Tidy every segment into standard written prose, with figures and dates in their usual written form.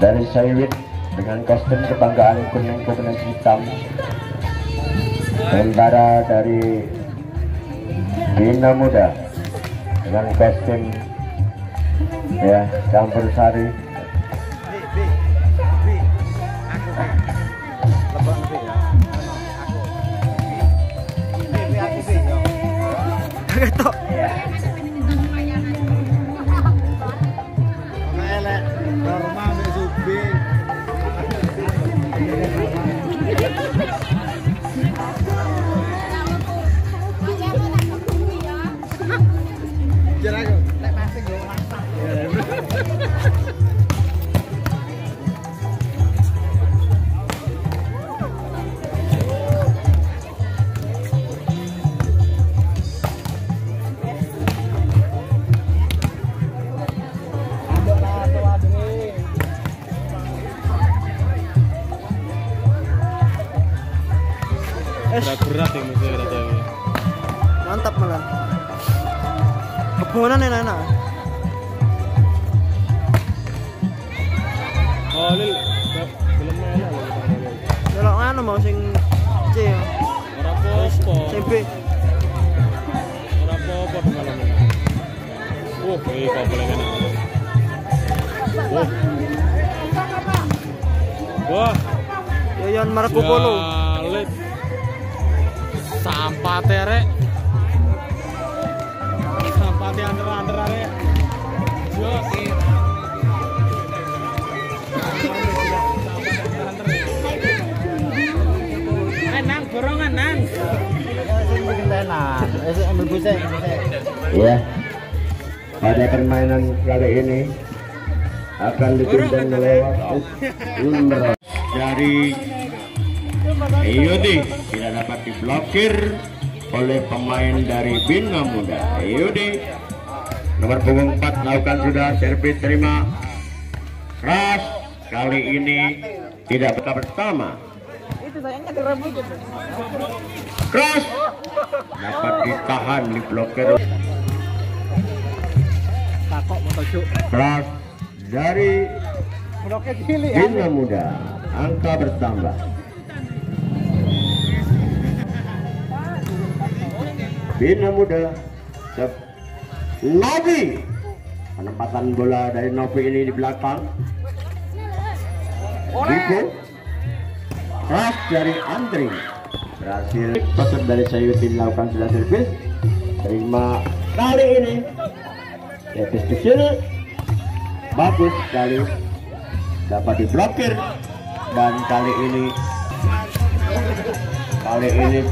dari Saywit dengan kostum kebanggaan kuning hitam. Tentara dari Bina Muda dengan kostum ya campur sari. Berat-berat ya musuhnya kata ini. Mantap malah. Kebunan enak-enak. Oh, lil, filmnya enak loh. Kalau anu mau sing C ya. Ora apa-apa. Sing B. Ora apa-apa malam ini. Kok boleh enak. Wah. Yoyon Marco Polo. Lit. Sampah terek. Sampah di under arek. Yo. Nang borongan nang. Ya. Pada permainan kali ini akan dipimpin oleh Imron dari Yudi, tidak dapat diblokir oleh pemain dari Bina Muda. Yudi nomor punggung 4 lakukan sudah servis terima keras, kali ini tidak pertama. Keras dapat ditahan, diblokir keras dari Bina Muda, angka bertambah. Bina Muda Novi, penempatan bola dari Novi ini di belakang. Diko keras dari Andri, berhasil pasar dari Sayutin melakukan sudah servis terima, kali ini servis kecil bagus sekali dapat diblokir, dan kali ini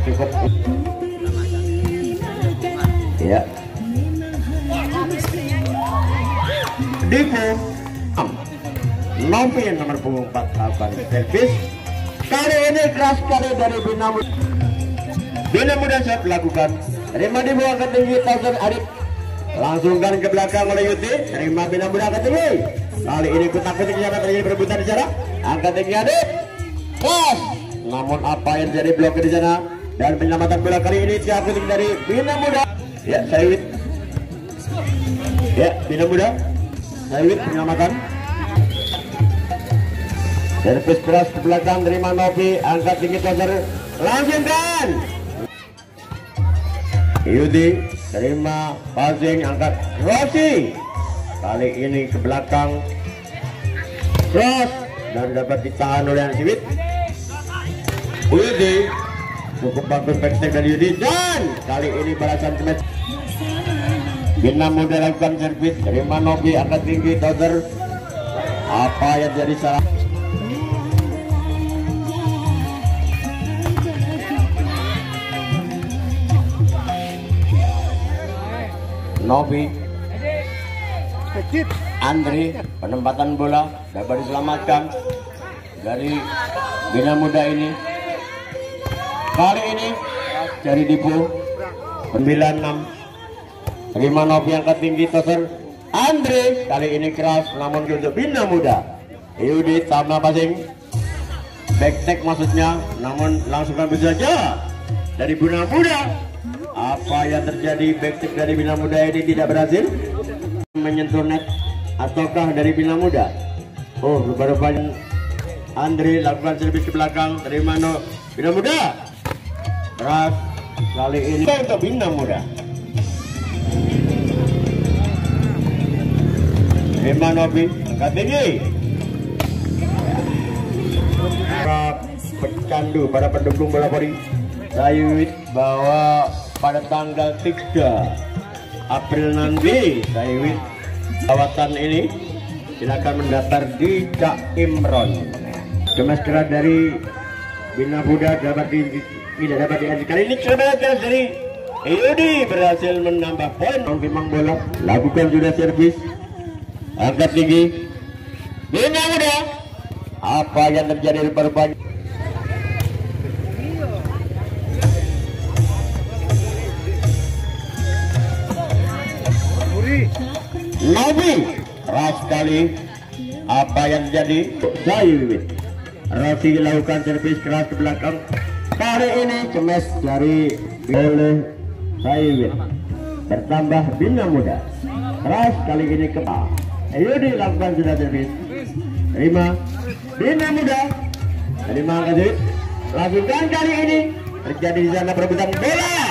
cukup ya. Diko Novi yang nomor punggung 4 lakukan servis, kali ini keras sekali dari Bina Muda. Bina Muda siap lakukan terima di bawah ketinggi Tausan Arif, langsungkan ke belakang oleh Yuti, terima Bina Muda angkat tinggi, kali ini kutak-kutik dapat terjadi perebutan di sana, angkat tinggi Adit pas, namun apa yang jadi blokir di sana, dan penyelamatan bola kali ini siap kutik dari Bina Muda. Ya, Saywit. Ya, Bina Muda. Saywit penyelamatan. Servis keras ke belakang terima Novi, angkat tinggi toser, langsungkan. Yudi terima passing, angkat Rossi, kali ini ke belakang cross dan dapat ditahan oleh Saywit. Yudi cukup bagus backstep dari Yudi, dan kali ini balasan kemet. Bina Muda lakukan servis terima Novi, angkat tinggi toser, apa yang jadi salah. Novi Andri, penempatan bola dapat diselamatkan dari Bina Muda ini, kali ini dari Dipo 96 terima Novi angkat tinggi toser Andri, kali ini keras namun untuk Bina Muda. Yudi sama passing back maksudnya, namun langsung ambil saja dari Bina Muda. Apa yang terjadi, back dari Bina Muda ini tidak berhasil menyentuh net, ataukah dari Bina Muda? Oh, rupanya Andre lakukan servis ke belakang, terima no Bina Muda. Keras kali ini untuk Bina Muda. Terima Nobi, angkat tinggi. Para pecandu, para pendukung bola voli, Sayuit bahwa pada tanggal 3 April nanti Sayuit kawasan ini silakan mendaftar di Cak Imron. Kemasteran dari Bina Muda tidak dapat dihasilkan. Kali ini keberhasilan dari Yudi berhasil menambah poin. Memang bola lakukan sudah servis, angkat tinggi Bina Muda. Apa yang terjadi di perbanyak? Nabi keras sekali. Apa yang terjadi? Sayuit Raffi lakukan servis keras ke belakang. Kali ini cemes dari oleh Sayuit. Bertambah Bina Muda. Keras kali ini ke Ayo dilakukan sudah servis. Terima Bina Muda. Terima kasih. Lakukan kali ini terjadi di sana perebutan bola.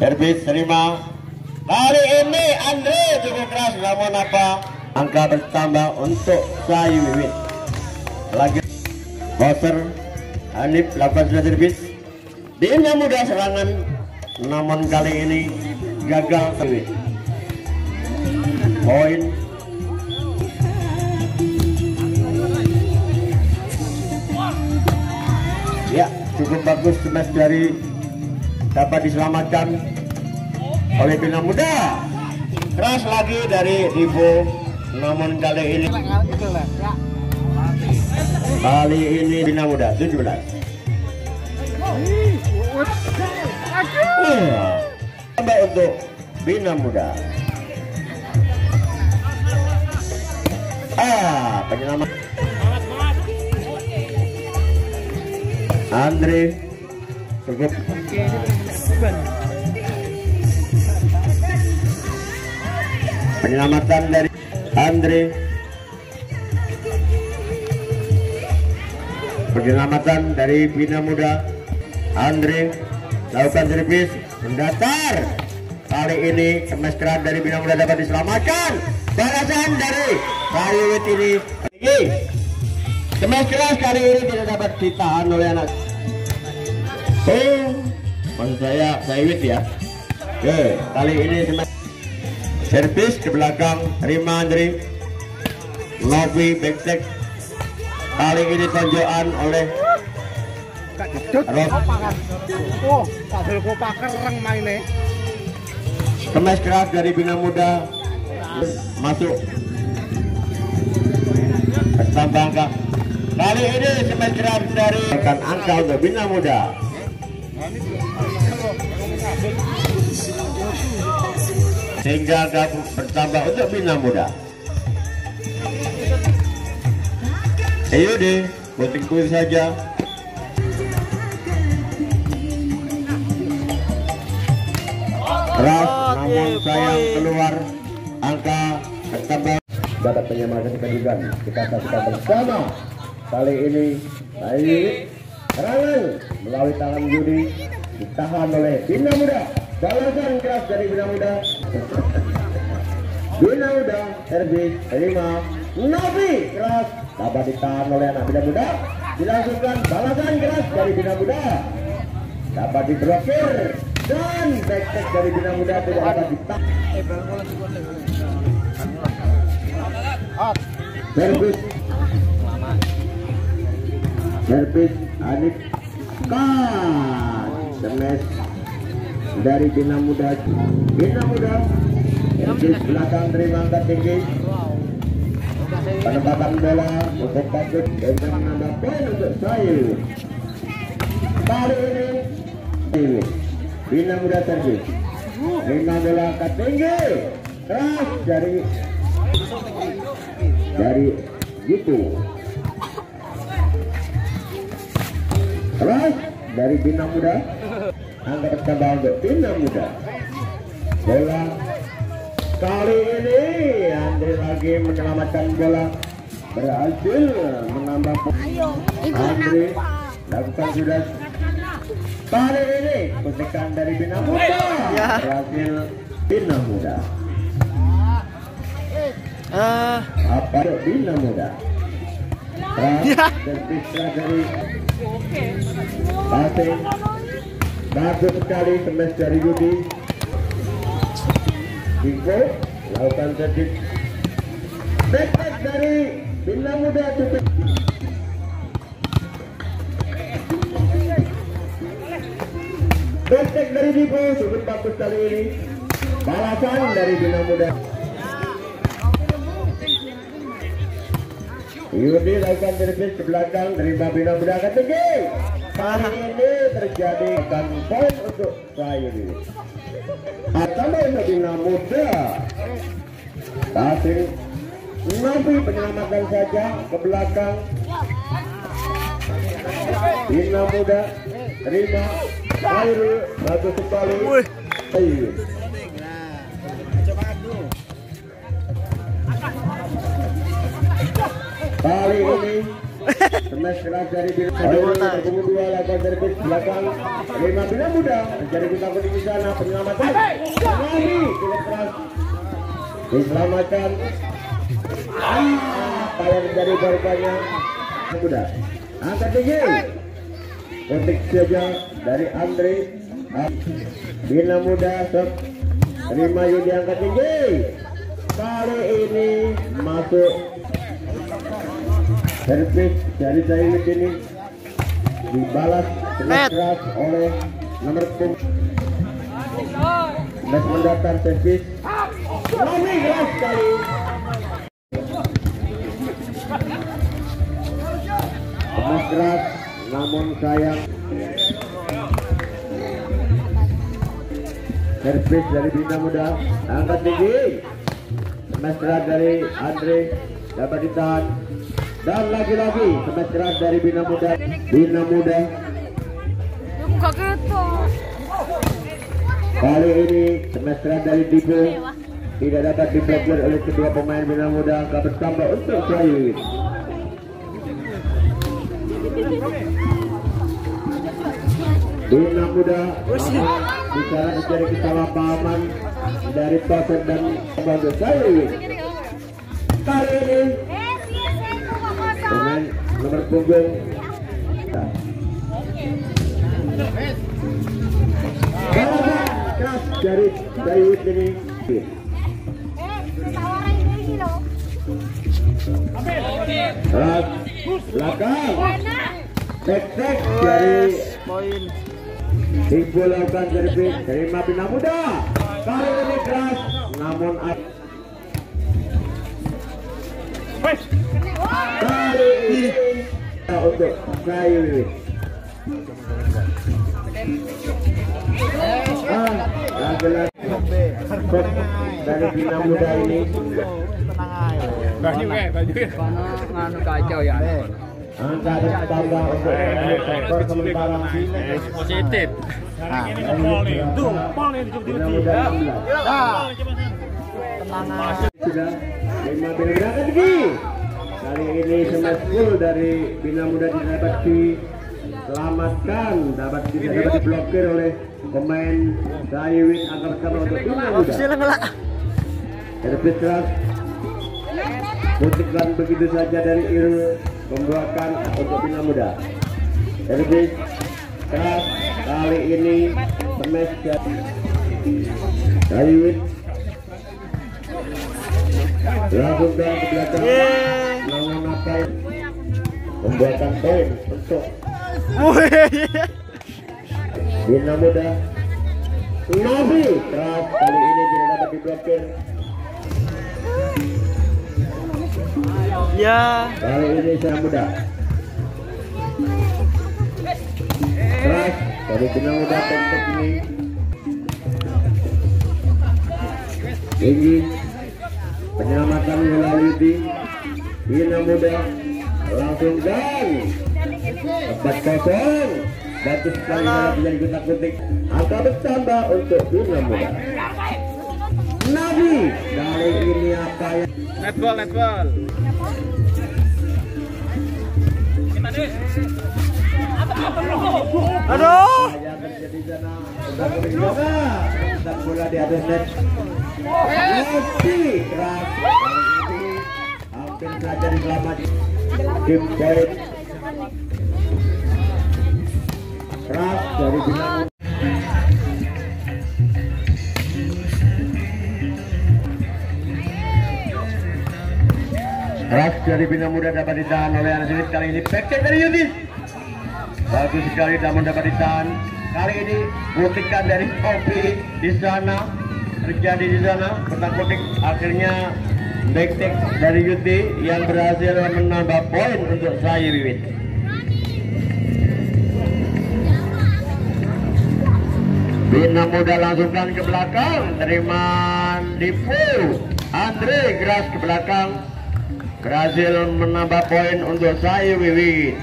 Servis terima. Kali ini Andre cukup keras, namun apa? Angka bertambah untuk Sayuit. Lagi Boser Hanif lakukan sudah servis. Bina Muda serangan, namun kali ini gagal. Sayuit poin. Ya, cukup bagus smash dari dapat diselamatkan oleh Bina Muda. Keras lagi dari Rivo, namun kali ini Bina Muda 17. Tambah untuk Bina Muda. Penyelamat Andre cukup. Penyelamatan dari Andre. Penyelamatan dari Bina Muda. Andre lakukan servis mendatar. Kali ini kemesraan dari Bina Muda dapat diselamatkan. Balasan dari Sayuit ini. Kemesraan kali ini tidak dapat ditahan oleh anak. Maksud saya Sayuit ya. Oke, kali ini servis ke belakang, terima Andre. Novi backstep. Kali ini tonjokan oleh kemes keras dari Bina Muda. Masuk bertambah angka. Kali ini kemes keras dari angka untuk Bina Muda. Sehingga bertambah untuk Bina Muda. Ayo deh, puting saja. Keras, namun sayang keluar angka bertambah. Dapat menyamakan kedudukan. Kita saksikan bersama. Kali ini Sayuit serangan melalui tangan Yudi ditahan oleh Bina Muda. Balasan keras dari Bina Muda. Bina Muda servis terima. Nabi keras dapat ditahan oleh anak Bina Muda. Dilakukan balasan keras dari Bina Muda. Dapat diblokir dan backstep dari Bina Muda tidak dapat ditahan. Servis Hanif Smash dari Bina Muda. Bina Muda servis belakang terima angkat tinggi. Penempatan bola untuk bagus dengan menambah poin untuk Sayuit. Kali ini Bina Muda servis. Terima bola angkat tinggi. Keras dari gitu. Keras dari Bina Muda. Angkat tambah untuk Bina Muda. Bola Kali ini Andre lagi menyelamatkan bola, berhasil menambah Andre lakukan sudah. Kali ini kutekan dari Bina Muda, berhasil Bina Muda. Apa Bina Muda? Terpisah dari passing, bagus sekali smash dari Yudi. Diko lakukan sedikit back dari Bina Muda cukup. Back dari Diko cukup bagus kali ini. Balasan dari Bina Muda. Yudi lakukan servis ke belakang dari Bina Muda ke tinggi. Kali ini terjadi kan poin untuk Yudi. Atau Bina Muda passing Nabi penyelamatan saja ke belakang. Bina Muda terima Khairul bagus sekali. Kali ini smash keras dari Bina Muda bertemu dua lakukan servis belakang terima Bina Muda menjadi kutak di sana penyelamatan Nabi tidak keras diselamatkan. Apa yang menjadi korbannya Muda angkat tinggi ketik saja dari Andre. Bina Muda terima Yudi angkat tinggi. Kali ini masuk servis dari Zaiwid ini dibalas keras oleh nomor punggung. Mes mendatar servis lebih keras sekali. Mes keras namun sayang. Servis dari Bina Muda angkat tinggi. Mes keras dari Andre dapat ditahan. Dan lagi-lagi smash keras dari Bina Muda. Bina Muda kali ini smash keras dari Dipo tidak dapat diblokir oleh kedua pemain Bina Muda. Dapat tambah untuk Zaiwid. Bina Muda bicara terjadi kesalahpahaman dari Pasar dan Bangga Zaiwid. Kali ini pemain nomor punggung keras dari Zaiwid ini. Keras belakang tek dari poin. Dipo lakukan servis terima Bina Muda. Kali ini keras namun kali ini untuk Zaiwid. Lagi-lagi dari Bina Muda ini baju nganu kacau ya. angka tambah untuk skor sementara Positif. Ini pol nih. Tuh, pol nih Bina Muda 16. Sudah 5 berangkat lagi. Kali ini smash full dari Bina Muda dapat diselamatkan, dapat diblokir oleh pemain Zaiwid. Angka pertama untuk Bina Muda. Servis keras putuskan begitu saja dari Irul membuahkan untuk Bina Muda. Servis keras kali ini smash dari Zaiwid. Langsung ke belakang namun apa membuatkan poin untuk Bina Muda. Nabi keras kali ini tidak dapat diblokir. Ya. Kali ini Bina Muda keras dari Bina Muda pentek ini tinggi. Penyelamatan melalui di Bina Muda langsung dan 4-0. Bagus sekali menjadi kutak-kutik. Angka bertambah untuk Bina Muda. Nabi upaya Netball. Aduh. yang terjadi di sana. Dan bola di atas net. Lebih keras kali ini hampir saja diselamatkan. Deep dari keras dari Bina Muda. Keras dari Bina Muda dapat ditahan oleh anak Sulit. Kali ini back dari Yudis. Bagus sekali namun dapat ditahan. Kali ini butikan dari Kopi di sana terjadi di sana. Kotak-kotik akhirnya back dari Yudi yang berhasil menambah poin untuk saya Wiwit. Bina Muda langsungkan ke belakang, terima Dipu Andre keras ke belakang, berhasil menambah poin untuk saya Wiwit.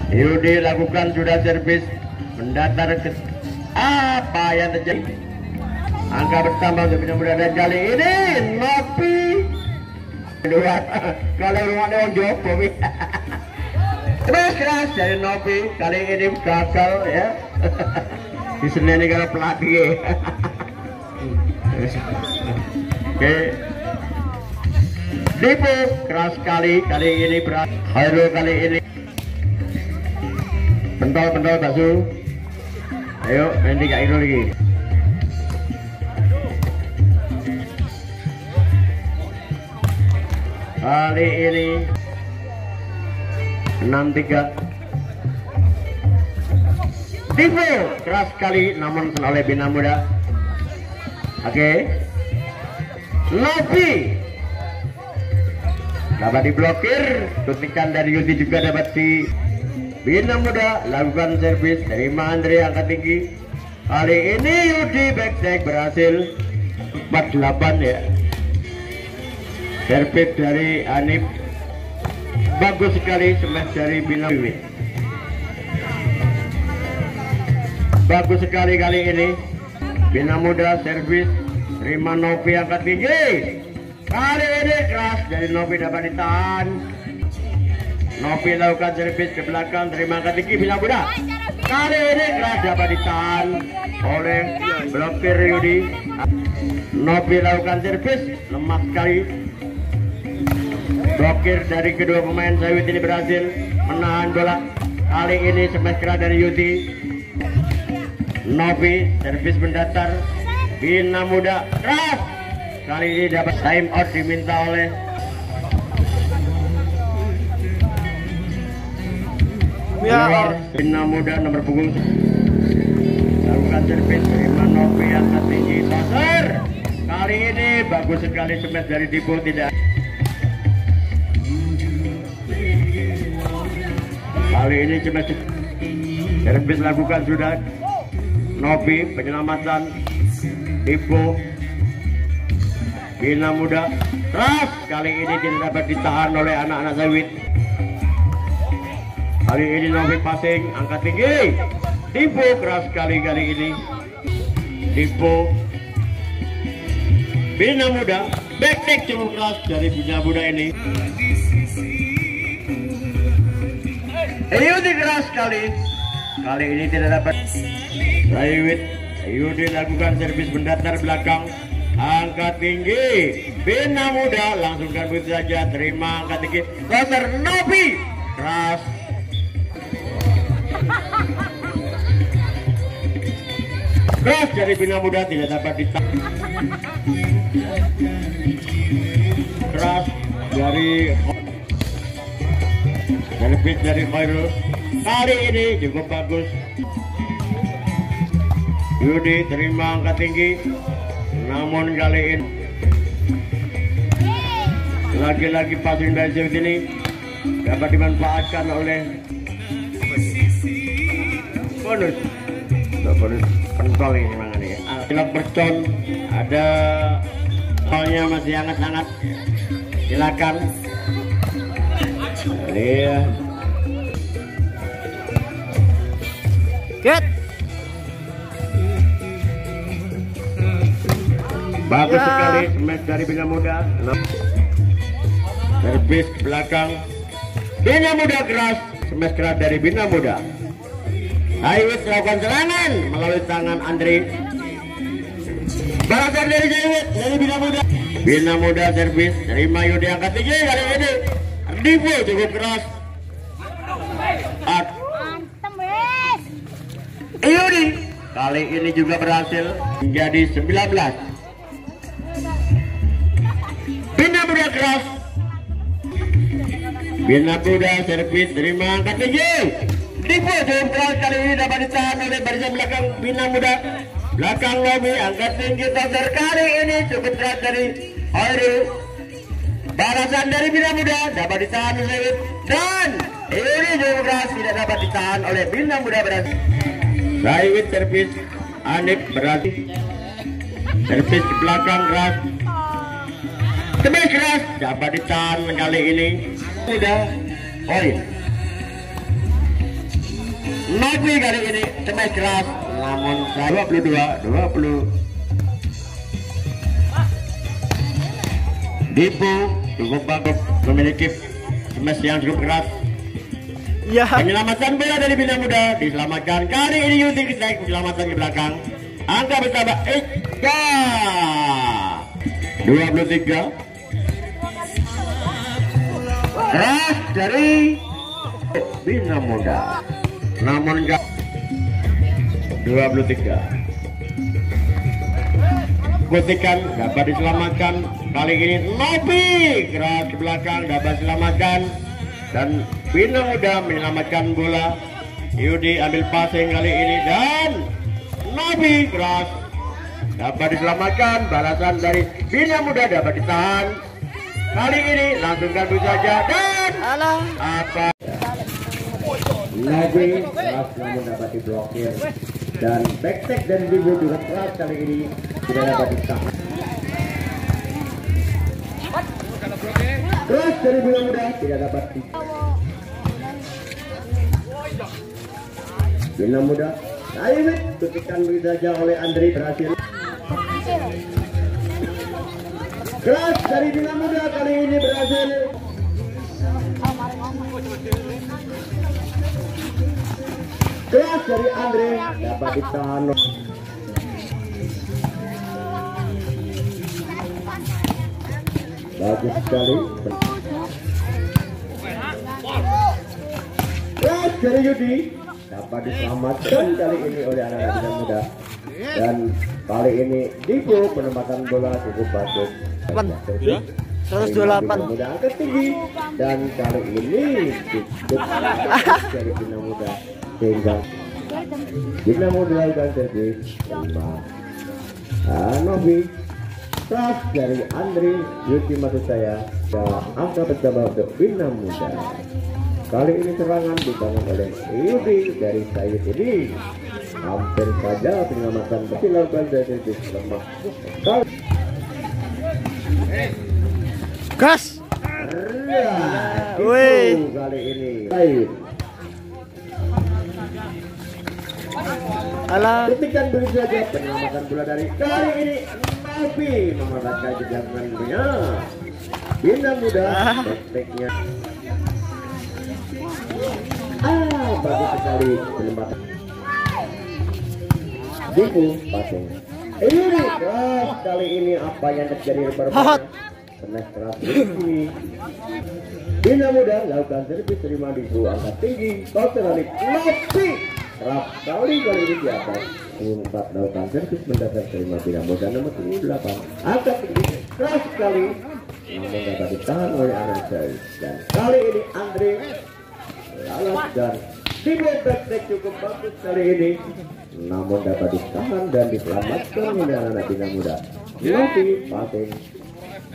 Yudi lakukan sudah servis mendatar ke apa yang terjadi. Angka bertambah untuk Bina Muda dan kali ini Nopi kedua kalau rumahnya orang Jokowi. Terus keras dari Nopi kali ini gagal ya. Di Senin ini kalau pelatih. Oke. Dipu keras kali ini berat. Hairul kali ini pentol Basu. Ayo main 3 Hairul lagi. Kali ini 6-3. Dipu keras kali namun oleh Bina Muda. Oke. Nopi dapat diblokir. Tutikan dari Yudi juga dapat di Bina Muda lakukan servis dari Andre angkat tinggi. Kali ini Yudi back berhasil 48 ya. Servis dari Anip bagus sekali, smash dari Bina Wiwit. Bagus sekali kali ini Bina Muda servis terima Novi angkat tinggi. Kali ini keras dari Novi dapat ditahan. Novi lakukan servis ke belakang terima angkat tinggi Bina Muda. Kali ini keras dapat ditahan oleh blokir Yudi. Novi lakukan servis lemah sekali. Blokir dari kedua pemain Sawit ini berhasil menahan bola. Kali ini smash keras dari Yudi. Novi servis mendatar. Bina Muda keras. Kali ini dapat time out diminta oleh Bina Muda nomor punggung. Lakukan servis terima Novi angkat tinggi toser. Kali ini bagus sekali smash dari Dipo tidak. Kali ini cuma servis lakukan sudah Novi penyelamatan Dipo. Bina Muda keras kali ini tidak dapat ditahan oleh anak-anak Sawit. Kali ini Novi passing angkat tinggi. Dipo keras kali ini. Dipo Bina Muda back cukup keras dari Bina Muda ini. Yudi keras kali ini tidak dapat. Sawit Yudi lakukan servis mendatar belakang angkat tinggi. Bina Muda langsungkan begitu saja terima angkat tinggi. Loser Novi keras. Keras dari Bina Muda tidak dapat ditahan. Keras dari servis dari Khairul. Kali ini cukup bagus. Yudi terima angkat tinggi. Namun kali ini lagi-lagi passing dari Sawit ini dapat dimanfaatkan oleh bonus pentol ini memang ya. Silap bercon ada soalnya masih hangat-hangat. Silakan. Iya. Get. Bagus Ya. sekali smash dari Bina Muda. Servis ke belakang. Bina Muda keras. Smash keras dari Bina Muda. Haiwit melakukan serangan melalui tangan Andre. Balasan dari Haiwit dari Bina Muda. Bina Muda servis. Terima Yudi angkat tinggi kali ini. Divo cukup keras. Yudi kali ini juga berhasil menjadi 19. Bina Muda keras. Bina Muda servis terima angkat tinggi. Divo cukup keras kali ini dapat ditahan oleh barisan belakang Bina Muda. Belakang lobby angkat tinggi counter kali ini cukup keras dari Oiru. Balasan dari Bina Muda dapat ditahan oleh dan ini cukup keras tidak dapat ditahan oleh Bina Muda berhasil. Saiwit servis Anip berhasil. Servis ke belakang keras. Smash keras dapat ditahan kali ini. Muda poin. Nabi kali ini smash keras namun 22-20. Dipo cukup bagus memiliki smash yang cukup keras. Ya. Penyelamatan bola dari Bina Muda diselamatkan kali ini Yudi naik penyelamatan ke belakang. Angka bertambah 23. Keras dari Bina Muda. Namun enggak 23. Kutikan dapat diselamatkan kali ini Nobi keras ke belakang dapat diselamatkan dan Bina Muda menyelamatkan bola. Yudi ambil passing kali ini dan Nobi keras dapat diselamatkan. Balasan dari Bina Muda dapat ditahan kali ini langsung ganggu saja dan Alah. apa Nabi keras namun dapat diblokir dan back-tag dari Divo juga keras kali ini tidak dapat ditahan. Keras dari Bina Muda tidak dapat ditahan. Bina Muda Saiwit kutikan saja oleh Andre berhasil. Keras dari Bina Muda kali ini berhasil. Keras dari Andre dapat ditahan. Bagus sekali. Keras dari Yudi dapat diselamatkan kali ini oleh anak-anak Bina Muda. Dan kali ini Divo penempatan bola cukup bagus. 128. Muda angkat tinggi dan kali ini cukup dari Bina Muda sehingga Bina Muda dan servis terima. Novi keras dari Andre Yuki maksud saya dan angka bertambah untuk Bina Muda. Kali ini serangan dibangun oleh Yudi dari Said ini hampir saja penyelamatan dilakukan dari servis lemah. Gas. Wih, kali ini Said. Alah. Ketikan begitu saja penyelamatan bola dari kali ini Nabi memeratakan jejaknya. Bina Muda back-nya. Bagus sekali penempatan. Divo passing. Ini keras kali ini apa yang terjadi berbeda. Pernah keras ini. Bina Muda lakukan servis terima Divo angkat tinggi. Counter dari Nabi. Keras kali ini di atas. Umpat lakukan servis mendasar terima Bina Muda nomor 28. Angkat tinggi keras sekali. Namun dapat ditahan oleh Anand dan kali ini Andre lalas dan Divo back cukup bagus kali ini. Namun dapat ditahan dan diselamatkan oleh anak Bina Muda. Novi passing.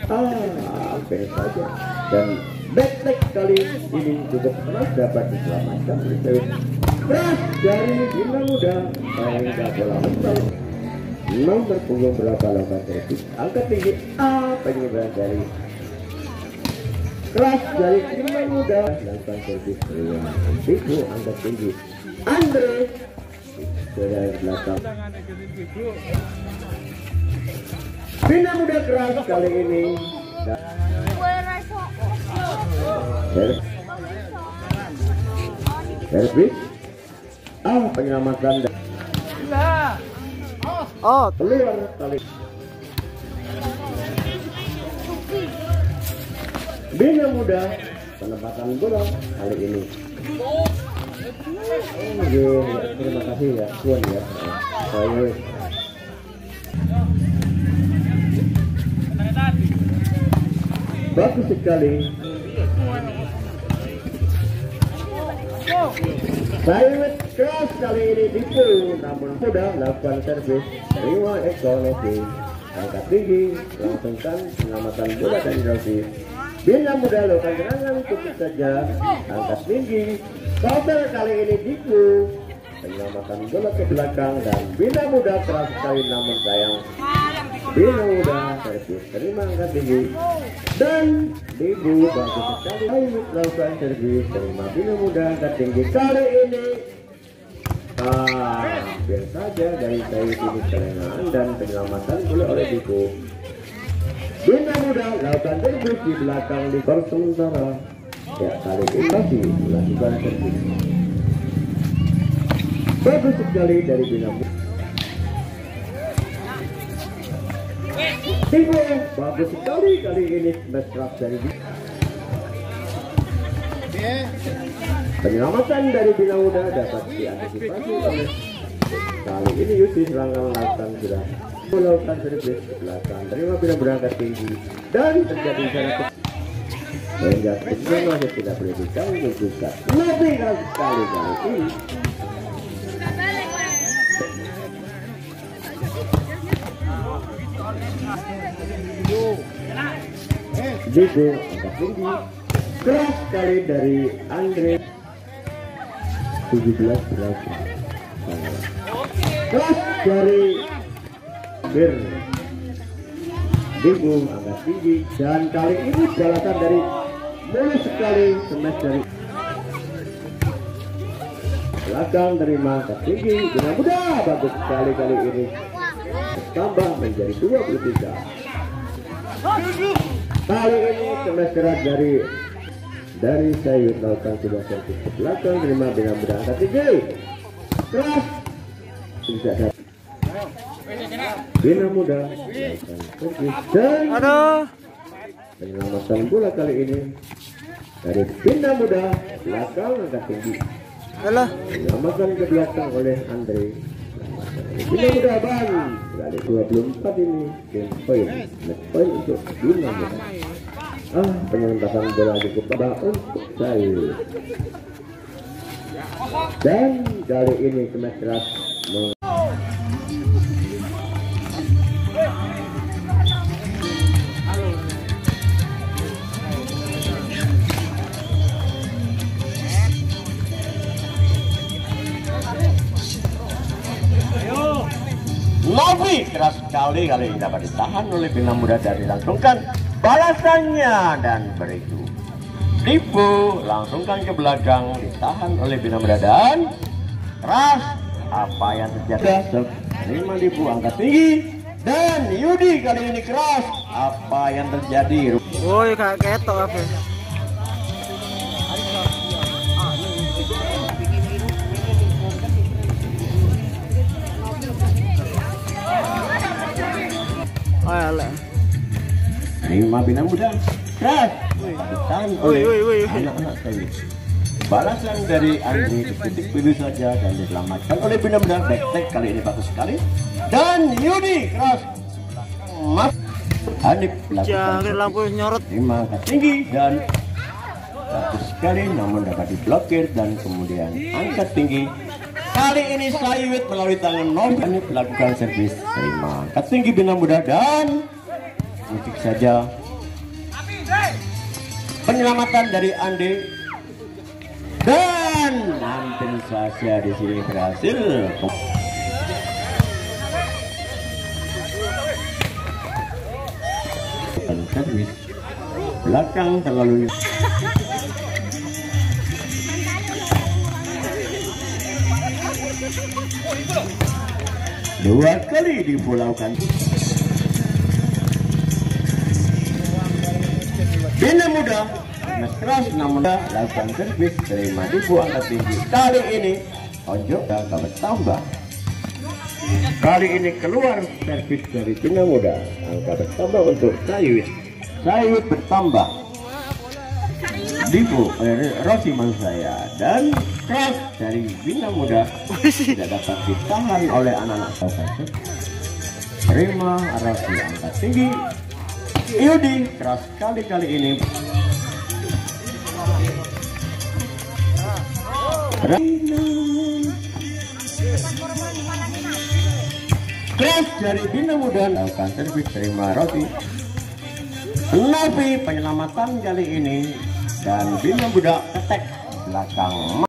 Hampir saja dan back kali ini cukup keras dapat diselamatkan oleh Said. Keras dari Bina Muda sehingga bola mental nomor punggung berapa lakukan servis angkat tinggi penyeberangan dari keras dari Bina Muda lakukan servis Divo angkat tinggi Andre dari belakang Bina Muda keras kali ini. Servis. Penyelamatan. Oh, Keluar kali. Bina Muda penempatan bola kali ini. Terima kasih ya Tuan ya. Saya bagus sekali. Saya keras kali ini tipu, namun sudah melakukan servis. Terima ekonomi, angkat tinggi, langsungkan penyelamatan bola dari Rosi. Bina Muda lakukan serangan cukup saja, angkat tinggi. Counter kali ini tipu, penyelamatan bola ke belakang dan Bina Muda keras sekali namun sayang. Bina Muda servis, terima angkat tinggi dan Ibu bagus sekali. Ayo lakukan servis, terima Bina Muda angkat tinggi kali ini. Hampir saja dari saya ini kelengahan dan penyelamatan bola oleh Ibu. Bina Muda lakukan servis di belakang di skor sementara. Ya kali ini masih melakukan servis. Bagus sekali dari Bina Muda. Ibu bagus sekali kali ini mesra dari penyelamatan dari Bina Muda dapat diantisipasi oleh kali ini Yusi serangan lakukan sudah melakukan servis ke belakang. Terima Bina Muda angkat tinggi dan terjadi sana sehingga kita masih tidak boleh diganggu juga. Lebih sekali kali ini. Digo angkat tinggi keras sekali dari Andre 17 berapa keras dari Bir Digo angkat tinggi dan kali ini balasan dari mulus sekali smash dari belakang terima angkat tinggi dengan mudah. Bagus sekali kali ini tambah menjadi 23. Kali ini smash keras dari Sayud lakukan sebuah servis ke belakang terima Bina Muda angkat tinggi keras tidak dapat Bina Muda lakukan servis dan penyelamatan bola kali ini dari Bina Muda belakang angkat tinggi penyelamatan ke belakang oleh Andre. Bina Muda ban kali 24 ini game point untuk Bina Muda. Penyelamatan bola cukup baik untuk Sayud dan kali ini smash keras Novi keras sekali kali ini dapat ditahan oleh Bina Muda dan dilangsungkan balasannya dan beritu Dipu langsungkan ke belakang ditahan oleh Bina Muda dan keras apa yang terjadi. Terima Dipu angkat tinggi dan Yudi kali ini keras apa yang terjadi. Woi kayak ketok apa? Alah. Terima Bina Muda keras ditahan oleh anak-anak saya. Balasan dari Andri titik pilih saja dan diselamatkan oleh Bina Muda. Back kali ini bagus sekali dan Yudi keras mas Hanif jangan lampu nyorot. Terima kasih tinggi dan bagus sekali namun dapat diblokir dan kemudian angkat tinggi. Kali ini Sayud melalui tangan Novi melakukan servis. Terima angkat tinggi Bina Muda dan musik saja penyelamatan dari Ande dan hampir saja di sini berhasil. Servis belakang terlalu dua kali dipulaukan Bina Muda keras namun lakukan servis, terima Dipo angkat tinggi. Kali ini Onjo angka bertambah. Kali ini keluar servis dari Bina Muda, angka bertambah untuk Sayuit. Sayuit bertambah. Dipo Rosi Mansaya dan cross dari Bina Muda tidak dapat ditahan oleh anak-anak Salsat. Terima Rosi angkat tinggi. Yudi keras kali ini. Cross dari Bina Muda lakukan servis, terima Roti. Novi penyelamatan kali ini dan Bina Muda ketek belakang.